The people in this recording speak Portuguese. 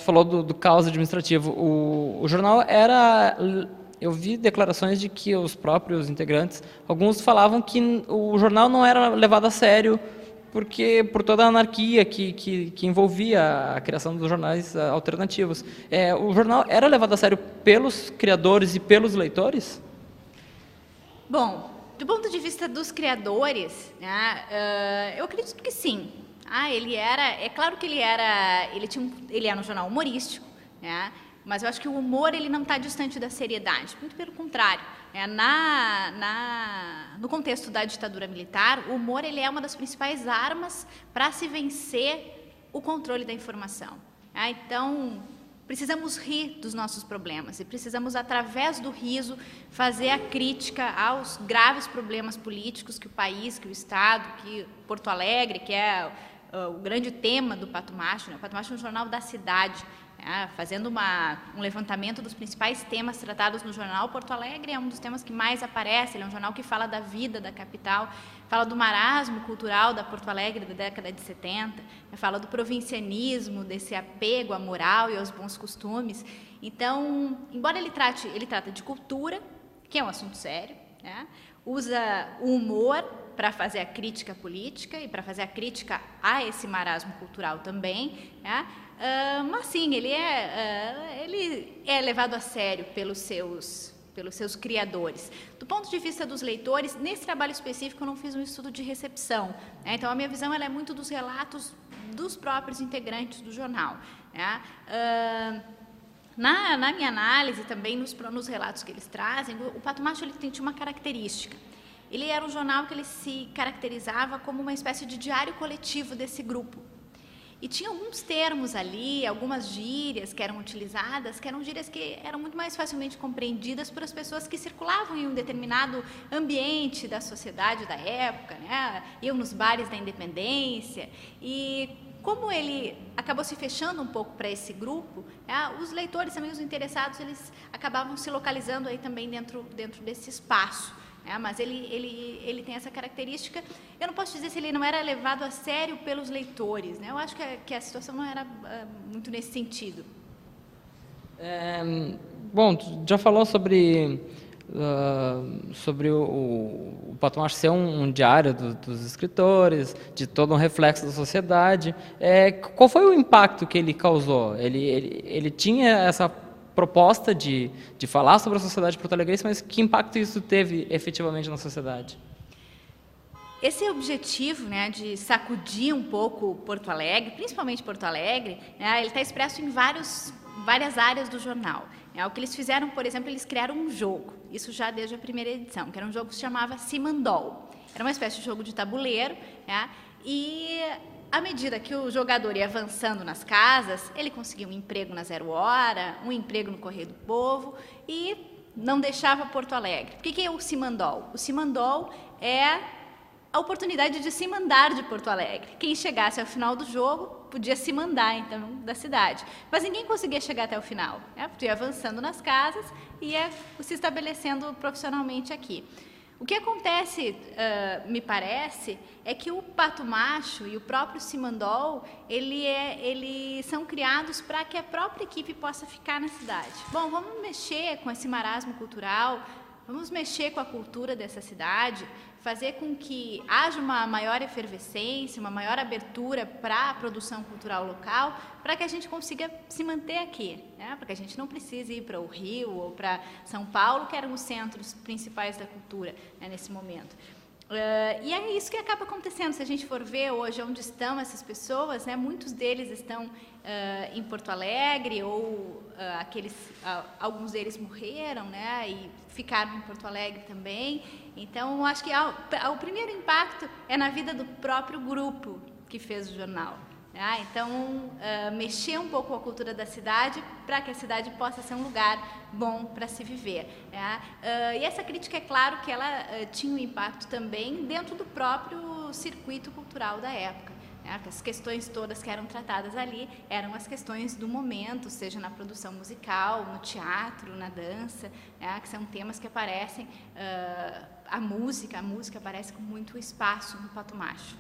Tu falou do caos administrativo. O jornal era... Eu vi declarações de que os próprios integrantes, alguns falavam que o jornal não era levado a sério porque por toda a anarquia que envolvia a criação dos jornais alternativos. O jornal era levado a sério pelos criadores e pelos leitores? Bom, do ponto de vista dos criadores, né, eu acredito que sim. É claro que ele era um jornal humorístico, né? Mas eu acho que o humor ele não está distante da seriedade, muito pelo contrário. No contexto da ditadura militar, o humor ele é uma das principais armas para se vencer o controle da informação. Então, precisamos rir dos nossos problemas e precisamos, através do riso, fazer a crítica aos graves problemas políticos que o país, que o Estado, que Porto Alegre, que é o grande tema do Pato Macho, né? O Pato Macho é um jornal da cidade, fazendo um levantamento dos principais temas tratados no jornal. Porto Alegre é um dos temas que mais aparece, ele é um jornal que fala da vida da capital, fala do marasmo cultural da Porto Alegre da década de 70, fala do provincianismo, desse apego à moral e aos bons costumes. Então, embora ele trata de cultura, que é um assunto sério, né? Usa o humor para fazer a crítica política e para fazer a crítica a esse marasmo cultural também, né? Mas sim, ele é levado a sério pelos seus criadores. Do ponto de vista dos leitores, nesse trabalho específico eu não fiz um estudo de recepção, né? Então a minha visão ela é muito dos relatos dos próprios integrantes do jornal, né? Na minha análise também, nos relatos que eles trazem, o Pato Macho ele tinha uma característica. Ele era um jornal que ele se caracterizava como uma espécie de diário coletivo desse grupo. E tinha alguns termos ali, algumas gírias que eram utilizadas, que eram gírias que eram muito mais facilmente compreendidas por as pessoas que circulavam em um determinado ambiente da sociedade da época, né? Iam nos bares da Independência. E como ele acabou se fechando um pouco para esse grupo, os leitores também, os interessados, eles acabavam se localizando aí também dentro desse espaço. Mas ele tem essa característica. Eu não posso dizer se ele não era levado a sério pelos leitores, né? Eu acho que a situação não era muito nesse sentido. Bom, tu já falou sobre o Pato Macho ser um diário dos escritores, de todo um reflexo da sociedade. Qual foi o impacto que ele causou? Ele tinha essa proposta de falar sobre a sociedade porto-alegrense, mas que impacto isso teve efetivamente na sociedade? Esse objetivo, né, de sacudir um pouco Porto Alegre, principalmente Porto Alegre, né, ele está expresso em várias áreas do jornal. O que eles fizeram, por exemplo, eles criaram um jogo, isso já desde a primeira edição, que era um jogo que se chamava Simandol. Era uma espécie de jogo de tabuleiro, né, e à medida que o jogador ia avançando nas casas, ele conseguia um emprego na Zero Hora, um emprego no Correio do Povo e não deixava Porto Alegre. O que é o Simandol? O Simandol é a oportunidade de se mandar de Porto Alegre. Quem chegasse ao final do jogo podia se mandar, então, da cidade. Mas ninguém conseguia chegar até o final, né? Porque ia avançando nas casas e ia se estabelecendo profissionalmente aqui. O que acontece, me parece, é que o Pato Macho e o próprio Simandol, eles são criados para que a própria equipe possa ficar na cidade. Bom, vamos mexer com esse marasmo cultural, vamos mexer com a cultura dessa cidade, fazer com que haja uma maior efervescência, uma maior abertura para a produção cultural local, para que a gente consiga se manter aqui, né? Para que a gente não precise ir para o Rio ou para São Paulo, que eram os centros principais da cultura, né, nesse momento. E é isso que acaba acontecendo. Se a gente for ver hoje onde estão essas pessoas, né, muitos deles estão em Porto Alegre ou alguns deles morreram, né, e ficaram em Porto Alegre também. Então, acho que o primeiro impacto é na vida do próprio grupo que fez o jornal. Então, mexer um pouco com a cultura da cidade para que a cidade possa ser um lugar bom para se viver. E essa crítica, é claro que ela tinha um impacto também dentro do próprio circuito cultural da época. As questões todas que eram tratadas ali eram as questões do momento, seja na produção musical, no teatro, na dança, que são temas que aparecem, a música aparece com muito espaço no Pato Macho.